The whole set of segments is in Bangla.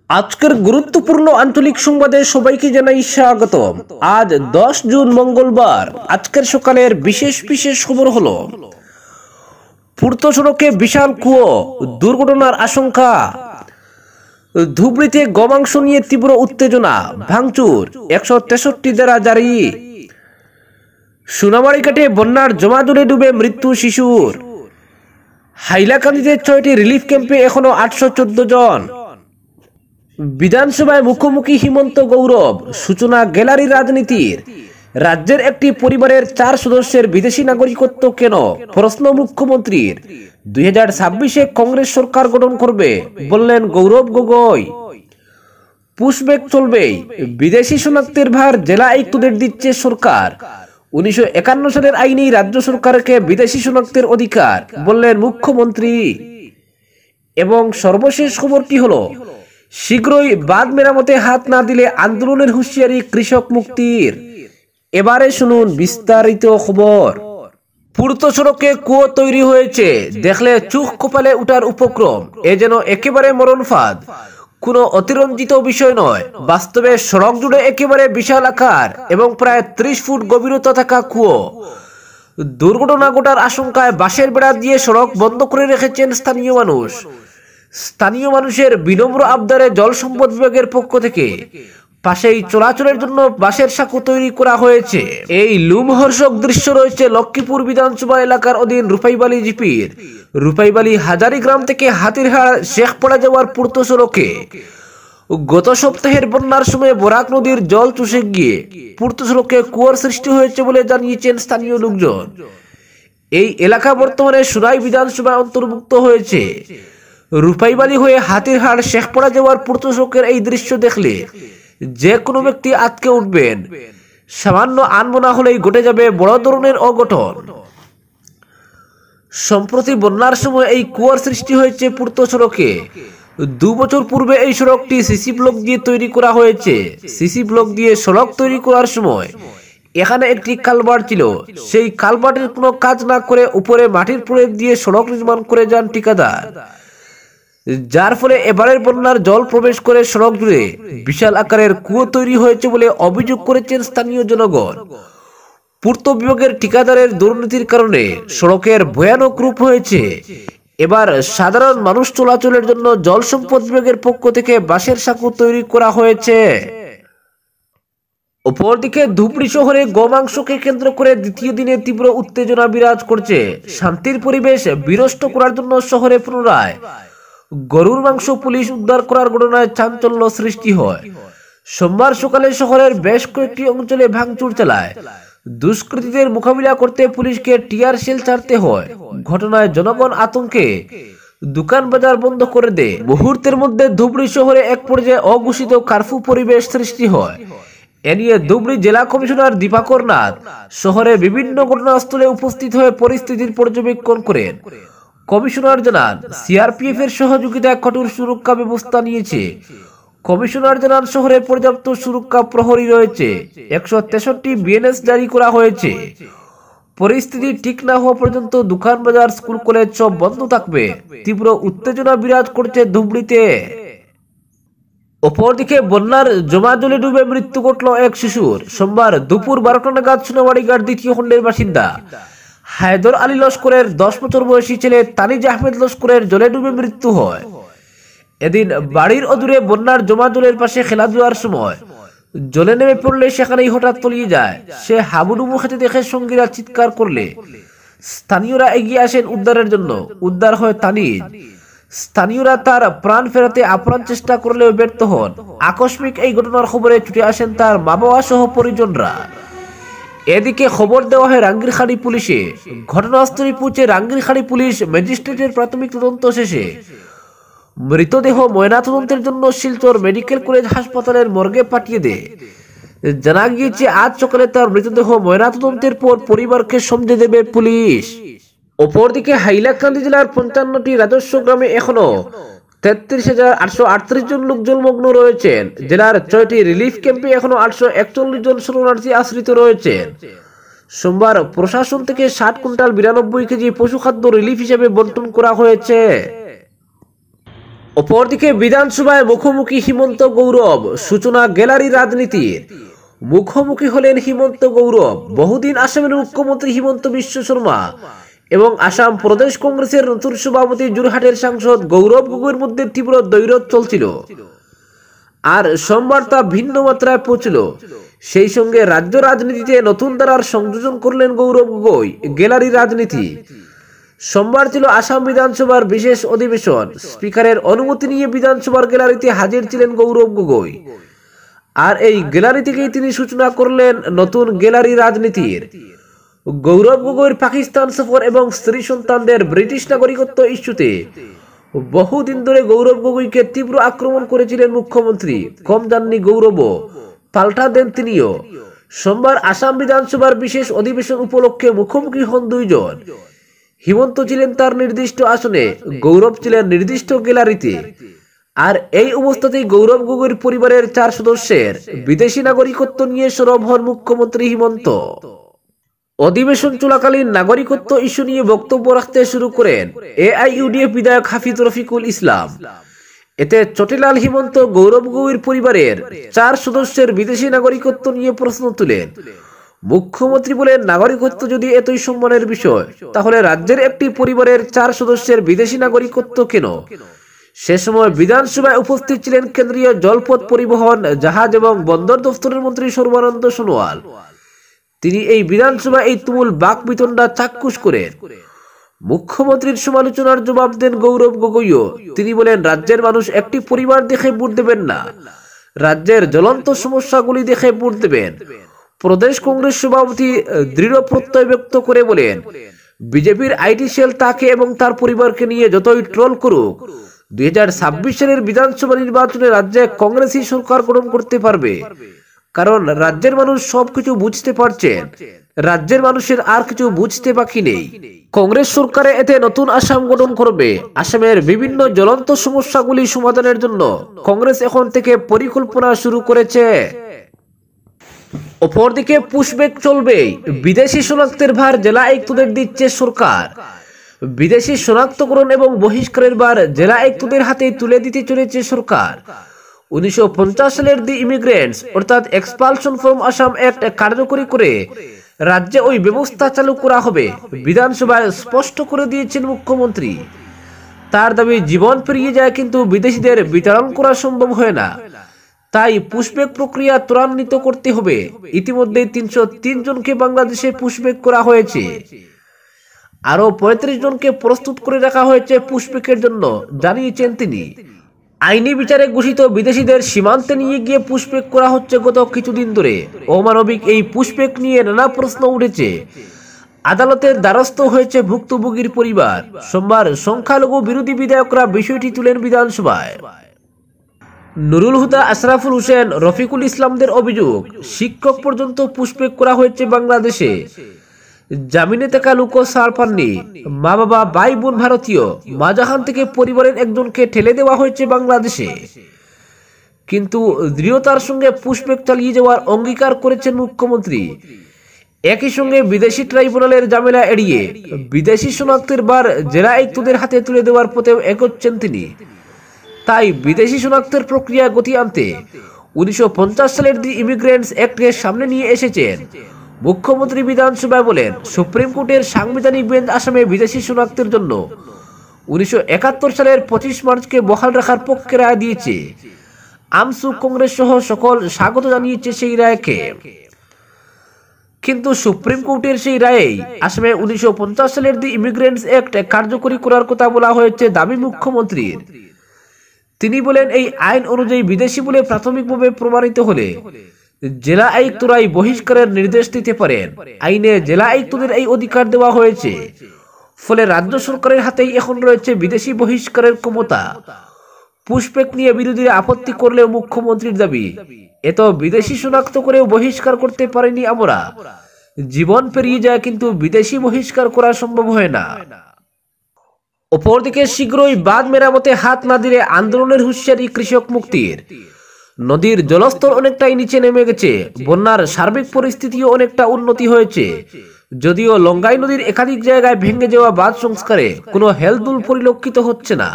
আজকের গুরুত্বপূর্ণ আঞ্চলিক সংবাদে সবাইকে জানাই স্বাগতম। আজ 10 জুন মঙ্গলবার। আজকের সকালের বিশেষ বিশেষ খবর হলো, পূর্ত সড়কে বিশাল কুয়ো, দুর্ঘটনার আশঙ্কা। ধুবড়ীতে গবাংশ নিয়ে তীব্র উত্তেজনা, ভাঙচুর, 163 ধারা জারি। সোনামারি ঘাটে বন্যার জমাজলে ডুবে মৃত্যু শিশুর। হাইলাকান্দিতে 6টি রিলিফ ক্যাম্পে এখনো 814 জন। বিধানসভায় মুখোমুখি হিমন্ত গৌরব, সূচনা গ্যালারি রাজনীতির। রাজ্যের একটি পরিবারের 4 সদস্যের বিদেশি নাগরিকত্ব কেন, প্রশ্ন মুখ্যমন্ত্রীর। 2026-এ কংগ্রেস সরকার গঠন করবে বললেন গৌরব গগৈ। পুশব্যাক চলবেই, বিদেশি শনাক্তের ভার জেলা আয়ুক্তদের দিচ্ছে সরকার। 1951 সালের আইনেই রাজ্য সরকারকে বিদেশি শনাক্তের অধিকার বললেন মুখ্যমন্ত্রী। এবং সর্বশেষ খবরটি হলো, শীঘ্রই বাঁধ মেরামতে হাত না দিলে আন্দোলনের হুঁশিয়ারি কৃষক মুক্তির। এবারে শুনুন বিস্তারিত খবর। পূর্ত সড়কে কুয়ো তৈরি হয়েছে, দেখলে চোখ কপালে উঠার উপক্রম। এ যেন একেবারে মরণ ফাঁদ, কোনো অতিরঞ্জিত বিষয় নয়। বাস্তবে সড়ক জুড়ে একেবারে বিশাল আকার এবং প্রায় 30 ফুট গভীরতা থাকা কুয়ো। দুর্ঘটনা ঘটার আশঙ্কায় বাঁশের বেড়া দিয়ে সড়ক বন্ধ করে রেখেছেন স্থানীয় মানুষ। স্থানীয় মানুষের বিনম্র আবদারে জল সম্পদ বিভাগের পক্ষ থেকে পাশেই চলাচলের জন্য বাঁশের সাঁকো তৈরি করা হয়েছে। এই লোমহর্ষক দৃশ্য রয়েছে লক্ষ্মীপুর বিধানসভা এলাকার অধীন রূপাইবালী জিপির রূপাইবালী হাজারি গ্রাম থেকে হাতিরহাট শেখপাড়া যাওয়ার পূর্ত সড়কে। গত সপ্তাহের বন্যার সময় বরাক নদীর জল চুষে গিয়ে পূর্ত সড়কে কুয়োর সৃষ্টি হয়েছে বলে জানিয়েছেন স্থানীয় লোকজন। এই এলাকা বর্তমানে সুরাই বিধানসভায় অন্তর্ভুক্ত হয়েছে। রূপাইবালী হয়ে হাতিরহাট শেখপাড়া যাওয়ার পূর্ত সড়কের এই দৃশ্য দেখলে যে কোনো ব্যক্তি আটকে উঠবেন। সামান্য আনমনা হলেই ঘটে যাবে বড় ধরনের অঘটন। সম্প্রতি বন্যার সময় এই কুয়োর সৃষ্টি হয়েছে পূর্ত সড়কে। 2 বছর পূর্বে এই সড়কটি সিসি ব্লক দিয়ে তৈরি করা হয়েছে। সিসি ব্লক দিয়ে সড়ক তৈরি করার সময় এখানে একটি কালভার্ট ছিল। সেই কালভার্টের কোনো কাজ না করে উপরে মাটির প্রলেপ দিয়ে সড়ক নির্মাণ করে যান ঠিকাদার, যার ফলে এবারের বন্যার জল প্রবেশ করে সড়ক জুড়ে বিশাল আকারের কুয়ো তৈরি হয়েছে বলে অভিযোগ করেছেন স্থানীয় জনগণ। পূর্ত বিভাগের ঠিকাদারের দুর্নীতির কারণে সড়কের ভয়ানক রূপ হয়েছে। এবার সাধারণ মানুষ চলাচলের জন্য জল সম্পদ বিভাগের পক্ষ থেকে বাঁশের সাঁকো তৈরি করা হয়েছে। অপরদিকে ধুবড়ী শহরে গোমাংসকে কেন্দ্র করে দ্বিতীয় দিনে তীব্র উত্তেজনা বিরাজ করছে। শান্তির পরিবেশ বিনষ্ট করার জন্য শহরে পুনরায় গরুর মাংস পুলিশ উদ্ধার করার ঘটনায় চাঞ্চল্য সৃষ্টি হয়। সোমবার সকালে শহরের বেশ কয়েকটি অঞ্চলে ভাঙচুর চালায় দুষ্কৃতীদের মোকাবিলা করতে পুলিশকে টিয়ার শেল ছাড়তে হয়। ঘটনায় জনগণ আতঙ্কে দোকান বাজার বন্ধ করে দেয়। মুহূর্তের মধ্যে ধুবড়ী শহরে এক পর্যায়ে অঘোষিত কারফিউ পরিবেশ সৃষ্টি হয়। এ নিয়ে ধুবড়ী জেলা কমিশনার দীপাকর নাথ শহরের বিভিন্ন ঘটনাস্থলে উপস্থিত হয়ে পরিস্থিতির পর্যবেক্ষণ করেন। কমিশনার জানান, সিআরপিএফ এর সহযোগিতায় কঠোর সুরক্ষা ব্যবস্থা নিয়েছে। কমিশনার জানান, শহরে পর্যাপ্ত সুরক্ষা প্রহরী রয়েছে। 163 বিএনএস জারি করা হয়েছে। পরিস্থিতি ঠিক না হওয়া পর্যন্ত দোকান বাজার, স্কুল কলেজ সব বন্ধ থাকবে। তীব্র উত্তেজনা বিরাজ করছে ধুবড়ীতে। অপরদিকে বন্যার জমাজলে ডুবে মৃত্যু ঘটল এক শিশুর। সোমবার দুপুর 12টা নাগাদ সোনামারি ঘাট 2য় খণ্ডের বাসিন্দা হায়দর আলী লস্করের 10 বছর বয়সী ছেলে তানিজ আহমেদ লস্করের জলে ডুবে মৃত্যু হয়। এদিন বাড়ির অদূরে বন্যার জমা জলের পাশে খেলাধুলার সময় জলে নেমে পড়লে সেখানেই হঠাৎ তলিয়ে যায়। সে হাবুডুবু খেতে দেখে সঙ্গীরা চিৎকার করলে স্থানীয়রা এগিয়ে আসেন উদ্ধারের জন্য। উদ্ধার হয় তানিজ। স্থানীয়রা তার প্রাণ ফেরাতে আপ্রাণ চেষ্টা করলেও ব্যর্থ হন। আকস্মিক এই ঘটনার খবরে ছুটে আসেন তার মা বাবা সহ পরিজনরা। এদিকে খবর দেওয়া হয় রাঙ্গিরখাড়ি পুলিশে। ঘটনাস্থলে পৌঁছে রাঙ্গিরখাড়ি পুলিশ ম্যাজিস্ট্রেটের প্রাথমিক তদন্ত শেষে মৃতদেহ ময়নাতদন্তের জন্য শিলচর মেডিকেল কলেজ হাসপাতালের মর্গে পাঠিয়ে দেয়। জানা গিয়েছে আজ সকালে তার মৃতদেহ ময়নাতদন্তের পর পরিবারকে সমঝে দেবে পুলিশ। অপরদিকে হাইলাকান্দি জেলার 55টি রাজস্ব গ্রামে এখনো 33,838 জন লোক জলমগ্ন রয়েছেন। জেলার 6টি রিলিফ ক্যাম্পে এখনো 841 জন শরণার্থী আশ্রিত রয়েছেন। সোমবার প্রশাসন থেকে 60 কুইন্টাল 92 কেজি পশু খাদ্য রিলিফ হিসেবে বন্টন করা হয়েছে। অপরদিকে বিধানসভায় মুখোমুখি হিমন্ত গৌরব, সূচনা গ্যালারি রাজনীতির। মুখোমুখি হলেন হিমন্ত গৌরব। বহুদিন আসামের মুখ্যমন্ত্রী হিমন্ত বিশ্ব শর্মা এবং আসাম প্রদেশ কংগ্রেসের নতুন সভাপতি যোরহাটের সাংসদ গৌরব গগৈর মধ্যে তীব্র দ্বৈরথ চলছিল, আর সোমবার তা ভিন্ন মাত্রায় পৌঁছল। সেই সঙ্গে রাজ্য রাজনীতিতে নতুন ধারার সংযোজন করলেন গৌরব গগৈ। গ্যালারি রাজনীতি। সোমবার ছিল আসাম বিধানসভার বিশেষ অধিবেশন। স্পিকারের অনুমতি নিয়ে বিধানসভার গ্যালারিতে হাজির ছিলেন গৌরব গগৈ, আর এই গ্যালারি থেকেই তিনি সূচনা করলেন নতুন গ্যালারি রাজনীতির। গৌরব গগৈর পাকিস্তান সফর এবং স্ত্রী সন্তানদের ব্রিটিশ নাগরিকত্ব ইস্যুতে বহুদিন ধরে গৌরব গগৈকে তীব্র আক্রমণ করেছিলেন মুখ্যমন্ত্রী। কম যাননি গৌরবও, পাল্টা দেন তিনিও। সোমবার আসাম বিধানসভার বিশেষ অধিবেশন উপলক্ষে মুখোমুখি হন দুইজন। হিমন্ত ছিলেন তার নির্দিষ্ট আসনে, গৌরব ছিলেন নির্দিষ্ট গ্যালারিতে। আর এই অবস্থাতেই গৌরব গগৈর পরিবারের 4 সদস্যের বিদেশি নাগরিকত্ব নিয়ে সরব হন মুখ্যমন্ত্রী হিমন্ত। অধিবেশন চলাকালীন নাগরিকত্ব ইস্যু নিয়ে বক্তব্য রাখতে শুরু করেন AIUDF বিধায়ক হাফিজ রফিকুল ইসলাম। এতে চটিলাল হিমন্ত গৌরব গগৈর পরিবারের 4 সদস্যের বিদেশি নাগরিকত্ব নিয়ে প্রশ্ন তুলেন। মুখ্যমন্ত্রী বলেন, নাগরিকত্ব যদি এতই সম্মানের বিষয়, তাহলে রাজ্যের একটি পরিবারের 4 সদস্যের বিদেশি নাগরিকত্ব কেন? সে সময় বিধানসভায় উপস্থিত ছিলেন কেন্দ্রীয় জলপথ পরিবহন, জাহাজ এবং বন্দর দফতরের মন্ত্রী সর্বানন্দ সোনোয়াল। তিনি এই বিধানসভায় এই তুমুল বাকবিতণ্ডা চাক্ষুষ করেন। মুখ্যমন্ত্রীর সমালোচনার জবাব দেন গৌরব গগৈও। তিনি বলেন, রাজ্যের মানুষ একটি পরিবার দেখে ভোট দেবেন না, রাজ্যের জ্বলন্ত সমস্যাগুলি দেখে ভোট দেবেন। প্রদেশ কংগ্রেস সভাপতি দৃঢ় প্রত্যয় ব্যক্ত করে বলেন, বিজেপির আইটি সেল তাকে এবং তার পরিবারকে নিয়ে যতই ট্রোল করুক, 2026 সালের বিধানসভা নির্বাচনে রাজ্যে কংগ্রেসই সরকার গঠন করতে পারবে। কারণ রাজ্যের মানুষ সবকিছু বুঝতে পারছেন, রাজ্যের মানুষের আর কিছু বুঝতে বাকি নেই। কংগ্রেস সরকারে এতে নতুন আসাম গঠন করবে। আসামের বিভিন্ন জ্বলন্ত সমস্যাগুলি সমাধানের জন্য কংগ্রেস এখন থেকে পরিকল্পনা শুরু করেছে। অপরদিকে পুশব্যাক চলবে। বিদেশি শনাক্তের ভার জেলা আয়ুক্তদের দিচ্ছে সরকার। বিদেশি শনাক্তকরণ এবং বহিষ্কারের ভার জেলা আয়ুক্তদের হাতে তুলে দিতে চলেছে সরকার। 1950 সালের দি ইমিগ্রেন্টস অর্থাৎ এক্সপালশন ফ্রম আসাম অ্যাক্ট কার্যকরী করে রাজ্যে ওই ব্যবস্থা চালু করা হবে। বিধানসভায় স্পষ্ট করে দিয়েছেন মুখ্যমন্ত্রী। তার দাবি, জীবন পেরিয়ে যায় কিন্তু বিদেশিদের বিতরণ করা সম্ভব হয় না, তাই পুশব্যাক প্রক্রিয়া ত্বরান্বিত করতে হবে। ইতিমধ্যে 303 জনকে বাংলাদেশে পুশব্যাক করা হয়েছে, আরো 35 জনকে প্রস্তুত করে রাখা হয়েছে পুশব্যাকের জন্য, জানিয়েছেন তিনি। আইনি বিচারে ঘোষিত বিদেশিদের সীমান্তে নিয়ে গিয়ে পুশব্যাক করা হচ্ছে গত কিছুদিন ধরে। অমানবিক এই পুশব্যাক নিয়ে নানা প্রশ্ন উঠেছে। আদালতের দ্বারস্থ হয়েছে ভুক্তভোগীর পরিবার। সোমবার সংখ্যালঘু বিরোধী বিধায়করা বিষয়টি তুলেন বিধানসভায়। নুরুল হুদা, আশরাফুল হোসেন, রফিকুল ইসলামদের অভিযোগ, শিক্ষক পর্যন্ত পুশব্যাক করা হয়েছে বাংলাদেশে। জামিনে থাকা লোকও ছাড় পাননি। মা বাবা, ভাই বোন ভারতীয়। মাজাখান থেকে পরিবারের একজনকে ঠেলে দেওয়া হয়েছে বাংলাদেশে, কিন্তু দৃঢ়তার সঙ্গে পুশব্যাক চালিয়ে যাওয়ার অঙ্গীকার করেছেন মুখ্যমন্ত্রী। একই সঙ্গে বিদেশি ট্রাইব্যুনালের ঝামেলা এড়িয়ে বিদেশি শনাক্তের ভার জেলা আয়ুক্তদের হাতে তুলে দেওয়ার পথেও এগোচ্ছেন তিনি। তাই বিদেশি শনাক্তের প্রক্রিয়া গতি আনতে 1950 সালের দি ইমিগ্রেন্টস অ্যাক্টকে সামনে নিয়ে এসেছেন মুখ্যমন্ত্রী। বিধানসভায় বলেন, সুপ্রিম কোর্টের সাংবিধানিক বেঞ্চ আসামে বিদেশি শনাক্তের জন্য 1971 সালের 25 মার্চকে বহাল রাখার পক্ষে রায় দিয়েছে। আমসু, কংগ্রেস সহ সকল স্বাগত জানিয়েছে সেই রায়কে। কিন্তু সুপ্রিম কোর্টের সেই রায়েই আসামে 1950 সালের দি ইমিগ্রেন্টস অ্যাক্ট কার্যকরী করার কথা বলা হয়েছে দাবি মুখ্যমন্ত্রীর। তিনি বলেন, এই আইন অনুযায়ী বিদেশি বলে প্রাথমিকভাবে প্রমাণিত হলে জেলা আয়ুক্তরাই বহিষ্কারের নির্দেশ দিতে পারেন। আইনে জেলা আয়ুক্তদের এই অধিকার দেওয়া হয়েছে। ফলে রাজ্য সরকারের হাতেই এখন রয়েছে বিদেশি বহিষ্কারের ক্ষমতা। পুশব্যাক নিয়ে বিরোধীরা আপত্তি করলেও মুখ্যমন্ত্রীর দাবি, এত বিদেশি শনাক্ত করেও বহিষ্কার করতে পারেনি আমরা। জীবন পেরিয়ে যায় কিন্তু বিদেশি বহিষ্কার করা সম্ভব হয় না। অপরদিকে শীঘ্রই বাঁধ মেরামতে হাত না দিলে আন্দোলনের হুঁশিয়ারি কৃষক মুক্তির। নদীর জলস্তর অনেকটাই নিচে নেমে গেছে। বন্যার সার্বিক পরিস্থিতিও অনেকটা উন্নতি হয়েছে। যদিও লঙ্গাই নদীর একাধিক জায়গায় ভেঙে যাওয়া বাঁধ সংস্কারে কোনো হেলদোল পরিলক্ষিত হচ্ছে না।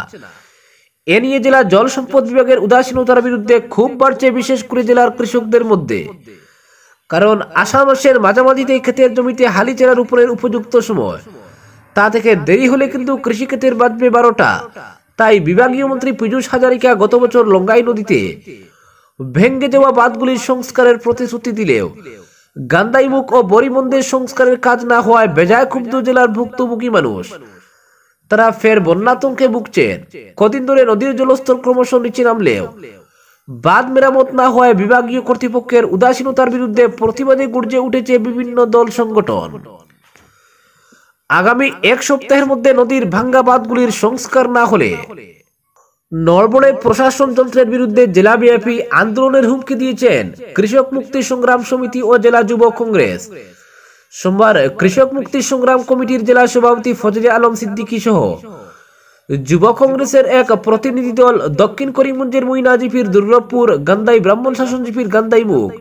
এ নিয়ে জেলা জল সম্পদ বিভাগের উদাসীনতার বিরুদ্ধে খুব বাড়ছে, বিশেষ করে জেলার কৃষকদের মধ্যে। কারণ আষাঢ় মাসের মাঝামাঝিতে ক্ষেতের জমিতে হালি চেরার উপরের উপযুক্ত সময়, তা থেকে দেরি হলে কিন্তু কৃষিক্ষেতের বাজবে 12টা। তাই বিভাগীয় মন্ত্রী পীযূষ হাজারিকা গত বছর লঙ্গাই নদীতে ভেঙ্গে যাওয়া বাঁধগুলির সংস্কারের প্রতিশ্রুতি দিলেও গান্দাইমুখ ও বরিবন্দের সংস্কারের কাজ না হওয়ায় বেজায় ক্ষুব্ধ জেলার ভুক্তভোগী মানুষ। তারা ফের বন্যাতঙ্কে ভুগছেন। কদিন ধরে নদীর জলস্তর ক্রমশ নিচে নামলেও বাঁধ মেরামত না হওয়ায় বিভাগীয় কর্তৃপক্ষের উদাসীনতার বিরুদ্ধে প্রতিবাদে গর্জে উঠেছে বিভিন্ন দল সংগঠন। আগামী এক সপ্তাহের মধ্যে নদীর ভাঙ্গা বাঁধগুলির সংস্কার না হলে নড়বড়ে প্রশাসন যন্ত্রের বিরুদ্ধে জেলাব্যাপী আন্দোলনের হুমকি দিয়েছেন কৃষক মুক্তি সংগ্রাম সমিতি ও জেলা যুব কংগ্রেস। সোমবার কৃষক মুক্তি সংগ্রাম কমিটির জেলা সভাপতি ফজলে আলম সিদ্দিকী সহ যুব কংগ্রেসের এক প্রতিনিধি দল দক্ষিণ করিমগঞ্জের মইনা জিপির দুর্লভপুর, গান্দাই ব্রাহ্মণ শাসন জিপির গান্দাইমুখ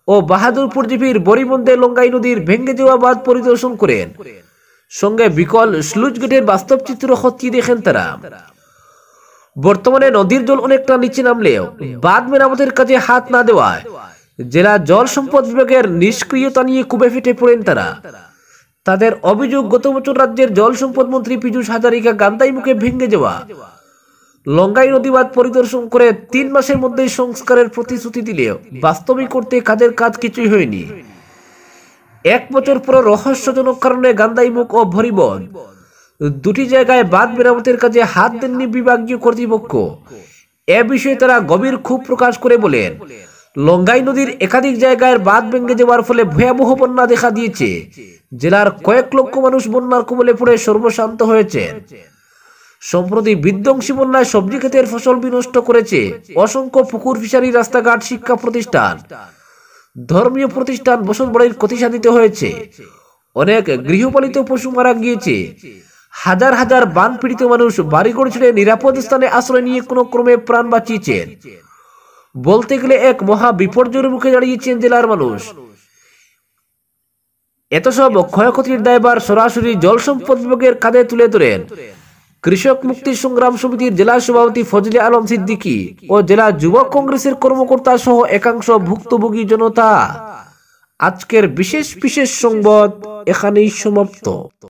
ও বাহাদুরপুর জিপির বরিবন্দে লঙ্গাই নদীর ভেঙ্গে যাওয়া বাঁধ পরিদর্শন করেন। সঙ্গে বিকল স্লুজ গেটের বাস্তব চিত্র খতিয়ে দেখেন তারা। বর্তমানে নদীর জল অনেকটা নিচে নামলেও বাঁধ মেরামতের কাজে হাত না দেওয়ায় জেলা জল সম্পদ বিভাগের নিষ্ক্রিয়তা নিয়ে কুবে ফেটে পড়েন তারা। তাদের অভিযোগ, গত বছর রাজ্যের জল সম্পদ মন্ত্রী পীযূষ হাজারিকা গান্দাইমুখে ভেঙ্গে যাওয়া লঙ্গাই নদী বাঁধ পরিদর্শন করে 3 মাসের মধ্যেই সংস্কারের প্রতিশ্রুতি দিলেও বাস্তবিক করতে কাজের কাজ কিছুই হয়নি। 1 বছর পর রহস্যজনক কারণে গান্দাইমুখ ও ভরিবন্দ দুটি জায়গায় বাঁধ মেরামতের কাজে হাত দেননি বিভাগীয় কর্তৃপক্ষ। এ বিষয়ে তারা গভীর ক্ষোভ প্রকাশ করে বলেন, লঙ্গাই নদীর একাধিক জায়গায় বাঁধ ভেঙে যাওয়ার ফলে ভয়াবহ বন্যা দেখা দিয়েছে। জেলার কয়েক লক্ষ মানুষ বন্যার কবলে পড়ে সর্বশান্ত হয়েছে। সম্প্রতি বিধ্বংসী বন্যায় সবজি ক্ষেতের ফসল বিনষ্ট করেছে। অসংখ্য পুকুর, ফিশারি, রাস্তাঘাট, শিক্ষা প্রতিষ্ঠান, ধর্মীয় প্রতিষ্ঠান, বসতবাড়ির ক্ষতি সাধিত হয়েছে। অনেক গৃহপালিত পশু মারা গিয়েছে। হাজার হাজার বান পীড়িত মানুষ বাড়িঘর ছেড়ে নিরাপদ স্থানে আশ্রয় নিয়ে কোনো ক্রমে প্রাণ বাঁচিয়েছেন। বলতে গেলে এক মহা বিপর্যয়ের মুখে দাঁড়িয়েছেন জেলার মানুষ। এত সব ক্ষয়ক্ষতির দায়ভার সরাসরি জল সম্পদ বিভাগের কাঁধে তুলে ধরেন কৃষক মুক্তি সংগ্রাম সমিতির জেলা সভাপতি ফজলে আলম সিদ্দিকী ও জেলা যুব কংগ্রেসের কর্মকর্তা সহ একাংশ ভুক্তভোগী জনতা। আজকের বিশেষ সংবাদ এখানেই সমাপ্ত।